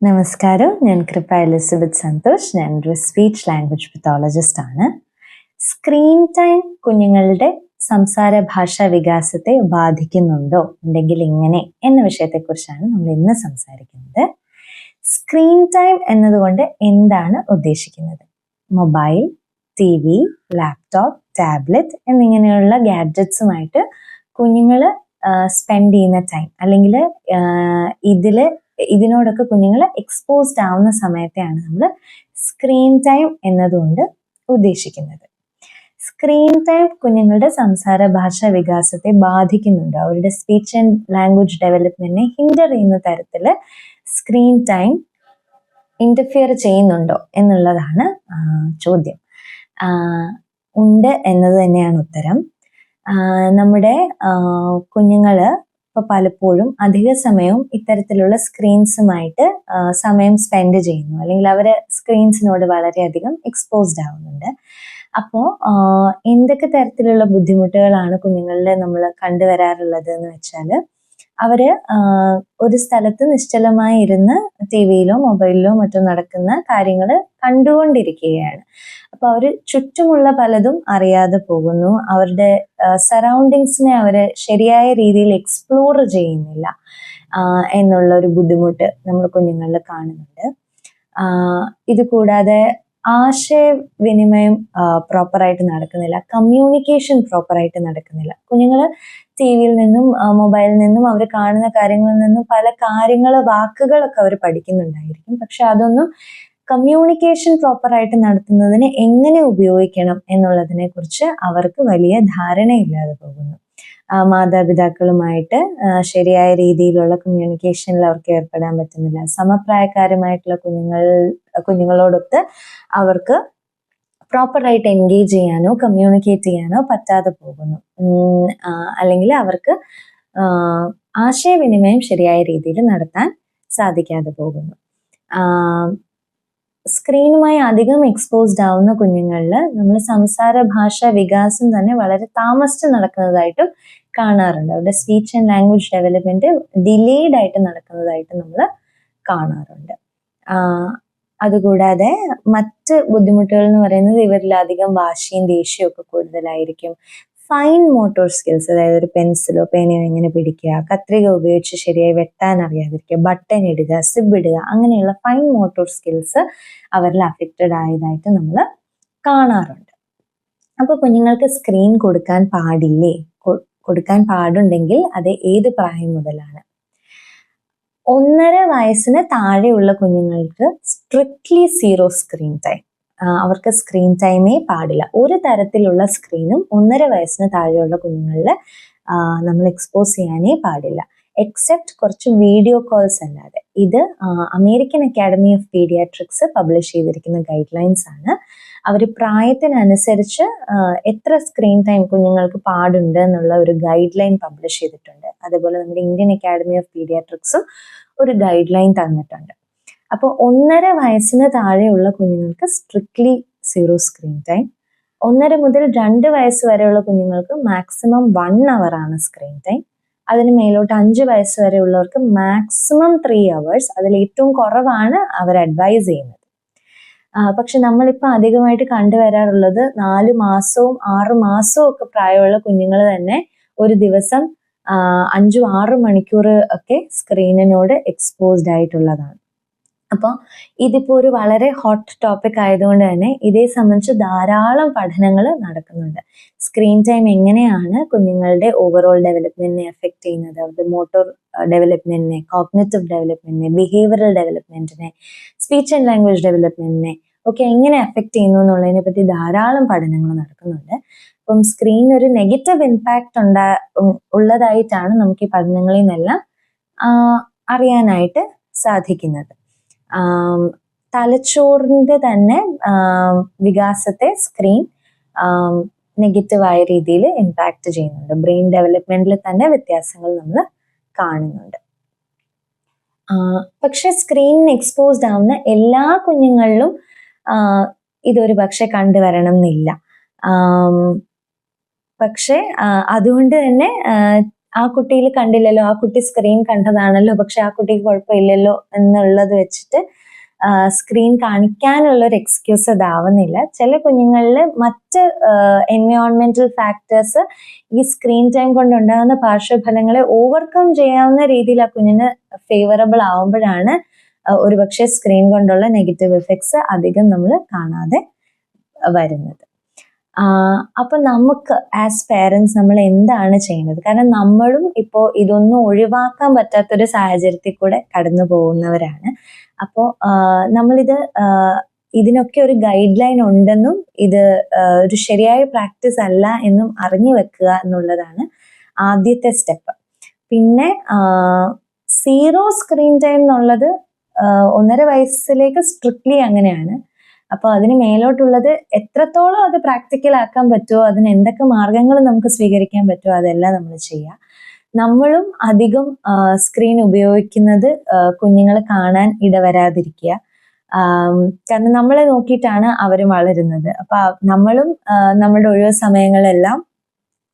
നമസ്കാരം, ഞാൻ കൃപ എലിസബത്ത് സന്തോഷ്. ഞാനൊരു സ്പീച്ച് ലാംഗ്വേജ് പത്തോളജിസ്റ്റ് ആണ്. സ്ക്രീൻ ടൈം കുഞ്ഞുങ്ങളുടെ സംസാര ഭാഷാ വികാസത്തെ ബാധിക്കുന്നുണ്ടോ, ഉണ്ടെങ്കിൽ എങ്ങനെ എന്ന വിഷയത്തെക്കുറിച്ചാണ് നമ്മൾ ഇന്ന് സംസാരിക്കുന്നത്. സ്ക്രീൻ ടൈം എന്നതുകൊണ്ട് എന്താണ് ഉദ്ദേശിക്കുന്നത്? മൊബൈൽ, TV, ലാപ്ടോപ്പ്, ടാബ്ലറ്റ് എന്നിങ്ങനെയുള്ള ഗാഡ്ജറ്റ്സുമായിട്ട് കുഞ്ഞുങ്ങൾ സ്പെൻഡ് ചെയ്യുന്ന ടൈം, അല്ലെങ്കിൽ ഇതിനോടൊക്കെ കുഞ്ഞുങ്ങൾ എക്സ്പോസ്ഡ് ആവുന്ന സമയത്തെയാണ് നമ്മൾ സ്ക്രീൻ ടൈം എന്നതുകൊണ്ട് ഉദ്ദേശിക്കുന്നത്. സ്ക്രീൻ ടൈം കുഞ്ഞുങ്ങളുടെ സംസാര ഭാഷാ വികാസത്തെ ബാധിക്കുന്നുണ്ട്, അവരുടെ സ്പീച്ച് ആൻഡ് ലാംഗ്വേജ് ഡെവലപ്മെന്റിനെ ഹിൻഡർ ചെയ്യുന്ന തരത്തിൽ സ്ക്രീൻ ടൈം ഇന്റർഫിയർ ചെയ്യുന്നുണ്ടോ എന്നുള്ളതാണ് ചോദ്യം. ഉണ്ട് എന്നത് തന്നെയാണ് ഉത്തരം. നമ്മുടെ കുഞ്ഞുങ്ങള് ഇപ്പൊ പലപ്പോഴും അധിക സമയവും ഇത്തരത്തിലുള്ള സ്ക്രീൻസുമായിട്ട് സമയം സ്പെൻഡ് ചെയ്യുന്നു, അല്ലെങ്കിൽ അവര് സ്ക്രീൻസിനോട് വളരെയധികം എക്സ്പോസ്ഡ് ആവുന്നുണ്ട്. അപ്പോൾ എന്തൊക്കെ തരത്തിലുള്ള ബുദ്ധിമുട്ടുകളാണ് കുഞ്ഞുങ്ങളിൽ നമ്മൾ കണ്ടുവരാറുള്ളത് എന്ന് വെച്ചാൽ, അവര് ഒരു സ്ഥലത്ത് നിശ്ചലമായി ഇരുന്ന് TV-യിലോ മൊബൈലിലോ മറ്റോ നടക്കുന്ന കാര്യങ്ങൾ കണ്ടുകൊണ്ടിരിക്കുകയാണ്. അപ്പൊ അവര് ചുറ്റുമുള്ള പലതും അറിയാതെ പോകുന്നു, അവരുടെ സറൗണ്ടിങ്സിനെ അവര് ശരിയായ രീതിയിൽ എക്സ്പ്ലോർ ചെയ്യുന്നില്ല എന്നുള്ള ഒരു ബുദ്ധിമുട്ട് നമ്മൾ കുഞ്ഞുങ്ങളിൽ കാണുന്നുണ്ട്. ഇത് കൂടാതെ ആശയവിനിമയം പ്രോപ്പറായിട്ട് നടക്കുന്നില്ല, കമ്മ്യൂണിക്കേഷൻ പ്രോപ്പറായിട്ട് നടക്കുന്നില്ല. കുഞ്ഞുങ്ങൾ TV-യിൽ നിന്നും മൊബൈലിൽ നിന്നും അവർ കാണുന്ന കാര്യങ്ങളിൽ നിന്നും പല വാക്കുകളൊക്കെ അവർ പഠിക്കുന്നുണ്ടായിരിക്കും, പക്ഷെ അതൊന്നും കമ്മ്യൂണിക്കേഷൻ പ്രോപ്പറായിട്ട് നടത്തുന്നതിന് എങ്ങനെ ഉപയോഗിക്കണം എന്നുള്ളതിനെ കുറിച്ച് അവർക്ക് വലിയ ധാരണയില്ലാതെ പോകുന്നു. മാതാപിതാക്കളുമായിട്ട് ശരിയായ രീതിയിലുള്ള കമ്മ്യൂണിക്കേഷനിൽ അവർക്ക് ഏർപ്പെടാൻ പറ്റുന്നില്ല. സമപ്രായക്കാരുമായിട്ടുള്ള കുഞ്ഞുങ്ങളോടൊത്ത് അവർക്ക് പ്രോപ്പറായിട്ട് എൻഗേജ് ചെയ്യാനോ കമ്മ്യൂണിക്കേറ്റ് ചെയ്യാനോ പറ്റാതെ പോകുന്നു. അല്ലെങ്കിൽ അവർക്ക് ആശയവിനിമയം ശരിയായ രീതിയിൽ നടത്താൻ സാധിക്കാതെ പോകുന്നു. സ്ക്രീനുമായി അധികം എക്സ്പോസ്ഡ് ആവുന്ന കുഞ്ഞുങ്ങളിൽ നമ്മൾ സംസാര ഭാഷാ വികാസം തന്നെ വളരെ താമസിച്ച് നടക്കുന്നതായിട്ടും കാണാറുണ്ട്. അവരുടെ speech and language development delayed ആയിട്ട് നടക്കുന്നതായിട്ട് നമ്മൾ കാണാറുണ്ട്. അതുകൂടാതെ മറ്റ് ബുദ്ധിമുട്ടുകൾ എന്ന് പറയുന്നത്, ഇവരിൽ അധികം വാശിയും ദേഷ്യവും ഒക്കെ കൂടുതലായിരിക്കും. ഫൈൻ മോട്ടോർ സ്കിൽസ്, അതായത് ഒരു പെൻസിലോ പേനയോ എങ്ങനെ പിടിക്കുക, കത്രിക ഉപയോഗിച്ച് ശരിയായി വെട്ടാൻ അറിയാതിരിക്കുക, ബട്ടൺ ഇടുക, സിബ് ഇടുക, അങ്ങനെയുള്ള ഫൈൻ മോട്ടോർ സ്കിൽസ് അവരിൽ അഫക്റ്റഡ് ആയതായിട്ട് നമ്മൾ കാണാറുണ്ട്. അപ്പോൾ കുഞ്ഞുങ്ങൾക്ക് സ്ക്രീൻ കൊടുക്കാൻ പാടില്ലേ? കൊടുക്കാൻ പാടുണ്ടെങ്കിൽ അത് ഏത് പ്രായം മുതലാണ്? 1.5 വയസ്സിന് താഴെയുള്ള കുഞ്ഞുങ്ങൾക്ക് സ്ട്രിക്ട്ലി 0 സ്ക്രീൻ ടൈം. അവർക്ക് സ്ക്രീൻ ടൈമേ പാടില്ല. ഒരു തരത്തിലുള്ള സ്ക്രീനും 1.5 വയസ്സിന് താഴെയുള്ള കുഞ്ഞുങ്ങളിൽ നമ്മൾ എക്സ്പോസ് ചെയ്യാനേ പാടില്ല, എക്സെപ്റ്റ് കുറച്ച് വീഡിയോ കോൾസ് അല്ലാതെ. ഇത് American academy of pediatrics publish ചെയ്തിരിക്കുന്ന ഗൈഡ് ലൈൻസ് ആണ്. അവർ പ്രായത്തിനനുസരിച്ച് എത്ര സ്ക്രീൻ ടൈം കുഞ്ഞുങ്ങൾക്ക് പാടുണ്ട് എന്നുള്ള ഒരു ഗൈഡ് ലൈൻ പബ്ലിഷ് ചെയ്തിട്ടുണ്ട്. അതുപോലെ നമ്മുടെ ഇന്ത്യൻ അക്കാഡമി ഓഫ് പീഡിയാട്രിക്സും ഒരു ഗൈഡ് ലൈൻ തന്നിട്ടുണ്ട്. അപ്പോൾ 1.5 വയസ്സിന് താഴെയുള്ള കുഞ്ഞുങ്ങൾക്ക് സ്ട്രിക്ട്ലി 0 സ്ക്രീൻ ടൈം. 1.5 മുതൽ 2 വയസ്സ് വരെയുള്ള കുഞ്ഞുങ്ങൾക്ക് മാക്സിമം 1 hour ആണ് സ്ക്രീൻ ടൈം. അതിന് മേലോട്ട് 5 വയസ്സ് വരെ ഉള്ളവർക്ക് മാക്സിമം 3 hours. അതിൽ ഏറ്റവും കുറവാണ് അവർ അഡ്വൈസ് ചെയ്യുന്നത്. പക്ഷെ നമ്മളിപ്പോൾ അധികമായിട്ട് കണ്ടുവരാറുള്ളത് 4 മാസവും 6 മാസവും ഒക്കെ പ്രായമുള്ള കുഞ്ഞുങ്ങൾ തന്നെ ഒരു ദിവസം 5-6 മണിക്കൂർ ഒക്കെ സ്ക്രീനിനോട് എക്സ്പോസ്ഡ് ആയിട്ടുള്ളതാണ്. അപ്പോൾ ഇതിപ്പോൾ ഒരു വളരെ ഹോട്ട് ടോപ്പിക് ആയതുകൊണ്ട് തന്നെ ഇതേ സംബന്ധിച്ച് ധാരാളം പഠനങ്ങൾ നടക്കുന്നുണ്ട്. സ്ക്രീൻ ടൈം എങ്ങനെയാണ് കുഞ്ഞുങ്ങളുടെ ഓവറോൾ ഡെവലപ്മെന്റിനെ എഫക്ട് ചെയ്യുന്നത്, അവരുടെ മോട്ടോർ ഡെവലപ്മെന്റിനെ, കോഗ്നിറ്റീവ് ഡെവലപ്മെന്റിനെ, ബിഹേവിയറൽ ഡെവലപ്മെന്റിനെ, സ്പീച്ച് ആൻഡ് ലാംഗ്വേജ് ഡെവലപ്മെന്റിനെ ഒക്കെ എങ്ങനെ എഫക്ട് ചെയ്യുന്നു എന്നുള്ളതിനെ പറ്റി ധാരാളം പഠനങ്ങൾ നടക്കുന്നുണ്ട്. അപ്പം സ്ക്രീൻ ഒരു നെഗറ്റീവ് ഇമ്പാക്റ്റ് ഉള്ളതായിട്ടാണ് നമുക്ക് ഈ പഠനങ്ങളിൽ നിന്നെല്ലാം അറിയാനായിട്ട് സാധിക്കുന്നത്. തലച്ചോറിന്റെ തന്നെ വികാസത്തെ സ്ക്രീൻ നെഗറ്റീവായ രീതിയിൽ ഇമ്പാക്റ്റ് ചെയ്യുന്നുണ്ട്. ബ്രെയിൻ ഡെവലപ്മെന്റിൽ തന്നെ വ്യത്യാസങ്ങൾ നമ്മൾ കാണുന്നുണ്ട്. പക്ഷെ സ്ക്രീനിന് എക്സ്പോസ്ഡ് ആവുന്ന എല്ലാ കുഞ്ഞുങ്ങളിലും ഇതൊരു പക്ഷെ കണ്ടുവരണം എന്നില്ല. പക്ഷെ അതുകൊണ്ട് തന്നെ ആ കുട്ടിയിൽ കണ്ടില്ലല്ലോ, ആ കുട്ടി സ്ക്രീൻ കണ്ടതാണല്ലോ, പക്ഷെ ആ കുട്ടിക്ക് കുഴപ്പമില്ലല്ലോ എന്നുള്ളത് വെച്ചിട്ട് സ്ക്രീൻ കാണിക്കാനുള്ള ഒരു എക്സ്ക്യൂസ് അതാവുന്നില്ല. ചില കുഞ്ഞുങ്ങളിൽ മറ്റ് എൻവയോൺമെന്റൽ ഫാക്ടേഴ്സ് ഈ സ്ക്രീൻ ടൈം കൊണ്ടുണ്ടാകുന്ന പാർശ്വഫലങ്ങളെ ഓവർകം ചെയ്യാവുന്ന രീതിയിൽ ആ കുഞ്ഞിന് ഫേവറബിൾ ആവുമ്പോഴാണ് ഒരുപക്ഷെ സ്ക്രീൻ കൊണ്ടുള്ള നെഗറ്റീവ് എഫക്ട്സ് അധികം നമ്മൾ കാണാതെ വരുന്നത്. അപ്പൊ നമുക്ക് ആസ് പേരൻസ് നമ്മൾ എന്താണ് ചെയ്യുന്നത്? കാരണം നമ്മളും ഇപ്പോൾ ഇതൊന്നും ഒഴിവാക്കാൻ പറ്റാത്തൊരു സാഹചര്യത്തിൽ കൂടെ കടന്നു പോകുന്നവരാണ്. അപ്പോൾ നമ്മളിത് ഇതിനൊക്കെ ഒരു ഗൈഡ് ലൈൻ ഉണ്ടെന്നും ഇത് ഒരു ശരിയായ പ്രാക്ടീസ് അല്ല എന്നും അറിഞ്ഞു വെക്കുക എന്നുള്ളതാണ് ആദ്യത്തെ സ്റ്റെപ്പ്. പിന്നെ 0 സ്ക്രീൻ ടൈം എന്നുള്ളത് 1.5 വയസ്സിലേക്ക് സ്ട്രിക്ട്ലി അങ്ങനെയാണ്. അപ്പോൾ അതിന് മേലോട്ടുള്ളത് എത്രത്തോളം അത് പ്രാക്ടിക്കൽ ആക്കാൻ പറ്റുമോ, അതിന് എന്തൊക്കെ മാർഗങ്ങൾ നമുക്ക് സ്വീകരിക്കാൻ പറ്റുമോ അതെല്ലാം നമ്മൾ ചെയ്യുക. നമ്മളും അധികം സ്ക്രീൻ ഉപയോഗിക്കുന്നത് കുഞ്ഞുങ്ങൾ കാണാൻ ഇടവരാതിരിക്കുക. കാരണം നമ്മളെ നോക്കിയിട്ടാണ് അവർ വളരുന്നത്. അപ്പൊ നമ്മളും നമ്മുടെ ഒഴിവ് സമയങ്ങളെല്ലാം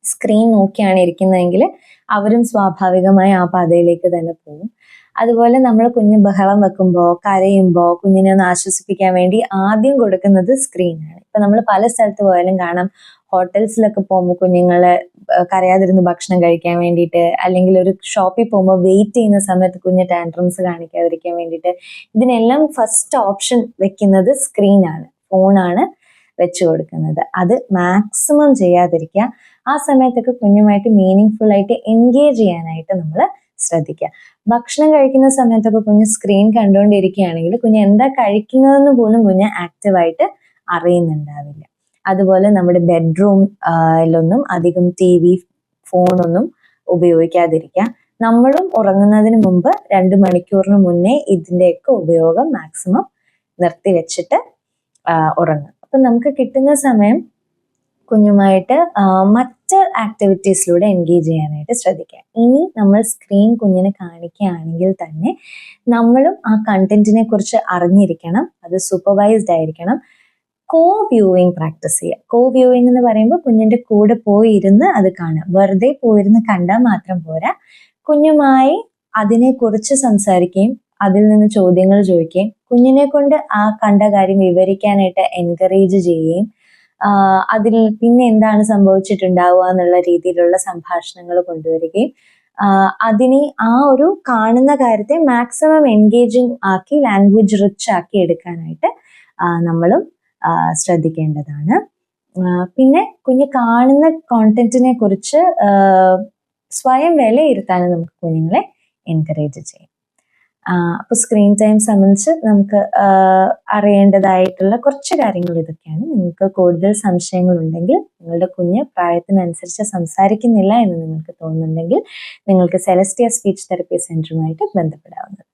സ്ക്രീൻ നോക്കിയാണ് ഇരിക്കുന്നതെങ്കിൽ അവരും സ്വാഭാവികമായി ആ പാതയിലേക്ക് തന്നെ പോകും. അതുപോലെ നമ്മൾ കുഞ്ഞ് ബഹളം വെക്കുമ്പോൾ, കരയുമ്പോൾ കുഞ്ഞിനെ ഒന്ന് ആശ്വസിപ്പിക്കാൻ വേണ്ടി ആദ്യം കൊടുക്കുന്നത് സ്ക്രീനാണ്. ഇപ്പൊ നമ്മൾ പല സ്ഥലത്ത് പോയാലും കാണാം, ഹോട്ടൽസിലൊക്കെ പോകുമ്പോൾ കുഞ്ഞുങ്ങളെ കരയാതിരുന്ന് ഭക്ഷണം കഴിക്കാൻ വേണ്ടിയിട്ട്, അല്ലെങ്കിൽ ഒരു ഷോപ്പിൽ പോകുമ്പോൾ വെയിറ്റ് ചെയ്യുന്ന സമയത്ത് കുഞ്ഞ് ടാൻട്രംസ് കാണിക്കാതിരിക്കാൻ വേണ്ടിയിട്ട്, ഇതിനെല്ലാം ഫസ്റ്റ് ഓപ്ഷൻ വെക്കുന്നത് സ്ക്രീനാണ്, ഫോണാണ് വെച്ചു കൊടുക്കുന്നത്. അത് മാക്സിമം ചെയ്യാതിരിക്കുക. ആ സമയത്തൊക്കെ കുഞ്ഞുമായിട്ട് മീനിങ് ഫുൾ ആയിട്ട് എൻഗേജ് ചെയ്യാനായിട്ട് നമ്മൾ ശ്രദ്ധിക്കുക. ഭക്ഷണം കഴിക്കുന്ന സമയത്തൊക്കെ കുഞ്ഞ് സ്ക്രീൻ കണ്ടുകൊണ്ടിരിക്കുകയാണെങ്കിൽ കുഞ്ഞ് എന്താ കഴിക്കുന്നതെന്ന് പോലും കുഞ്ഞ് ആക്റ്റീവായിട്ട് അറിയുന്നുണ്ടാവില്ല. അതുപോലെ നമ്മുടെ ബെഡ്റൂമിലൊന്നും അധികം TV, ഫോണൊന്നും ഉപയോഗിക്കാതിരിക്കുക. നമ്മളും ഉറങ്ങുന്നതിന് മുമ്പ് 2 മണിക്കൂറിന് മുന്നേ ഇതിൻ്റെയൊക്കെ ഉപയോഗം മാക്സിമം നിർത്തിവെച്ചിട്ട് ഉറങ്ങുക. അപ്പം നമുക്ക് കിട്ടുന്ന സമയം കുഞ്ഞുമായിട്ട് മറ്റ് ആക്ടിവിറ്റീസിലൂടെ എൻഗേജ് ചെയ്യാനായിട്ട് ശ്രദ്ധിക്കുക. ഇനി നമ്മൾ സ്ക്രീൻ കുഞ്ഞിനെ കാണിക്കുകയാണെങ്കിൽ തന്നെ നമ്മളും ആ കണ്ടന്റിനെ കുറിച്ച് അറിഞ്ഞിരിക്കണം. അത് സൂപ്പർവൈസ്ഡ് ആയിരിക്കണം. വ്യൂവിങ് പ്രാക്ടീസ് ചെയ്യുക. വ്യൂവിങ് എന്ന് പറയുമ്പോൾ കുഞ്ഞിന്റെ കൂടെ പോയിരുന്ന് അത് കാണുക. വെറുതെ പോയിരുന്ന് കണ്ടാൽ മാത്രം പോരാ, കുഞ്ഞുമായി അതിനെക്കുറിച്ച് സംസാരിക്കുകയും അതിൽ നിന്ന് ചോദ്യങ്ങൾ ചോദിക്കുകയും കുഞ്ഞിനെ കൊണ്ട് ആ കണ്ട കാര്യം വിവരിക്കാനായിട്ട് എൻകറേജ് ചെയ്യുകയും അതിൽ പിന്നെ എന്താണ് സംഭവിച്ചിട്ടുണ്ടാവുക എന്നുള്ള രീതിയിലുള്ള സംഭാഷണങ്ങൾ കൊണ്ടുവരികയും അതിനെ ആ ഒരു കാണുന്ന കാര്യത്തെ മാക്സിമം എൻഗേജിങ് ആക്കി ലാംഗ്വേജ് റിച്ച് ആക്കി എടുക്കാനായിട്ട് നമ്മളും ശ്രദ്ധിക്കേണ്ടതാണ്. പിന്നെ കുഞ്ഞ് കാണുന്ന കോണ്ടന്റിനെ കുറിച്ച് സ്വയം വിലയിരുത്താനും നമുക്ക് കുഞ്ഞുങ്ങളെ എൻകറേജ് ചെയ്യും. അപ്പോൾ സ്ക്രീൻ ടൈം സംബന്ധിച്ച് നമുക്ക് അറിയേണ്ടതായിട്ടുള്ള കുറച്ച് കാര്യങ്ങൾ ഇതൊക്കെയാണ്. നിങ്ങൾക്ക് കൂടുതൽ സംശയങ്ങൾ ഉണ്ടെങ്കിൽ, നിങ്ങളുടെ കുഞ്ഞ് പ്രായത്തിനനുസരിച്ച് സംസാരിക്കുന്നില്ല എന്ന് നിങ്ങൾക്ക് തോന്നുന്നുണ്ടെങ്കിൽ നിങ്ങൾക്ക് സെലസ്റ്റിയ സ്പീച്ച് തെറപ്പി സെന്ററുമായിട്ട് ബന്ധപ്പെടാവുന്നതാണ്.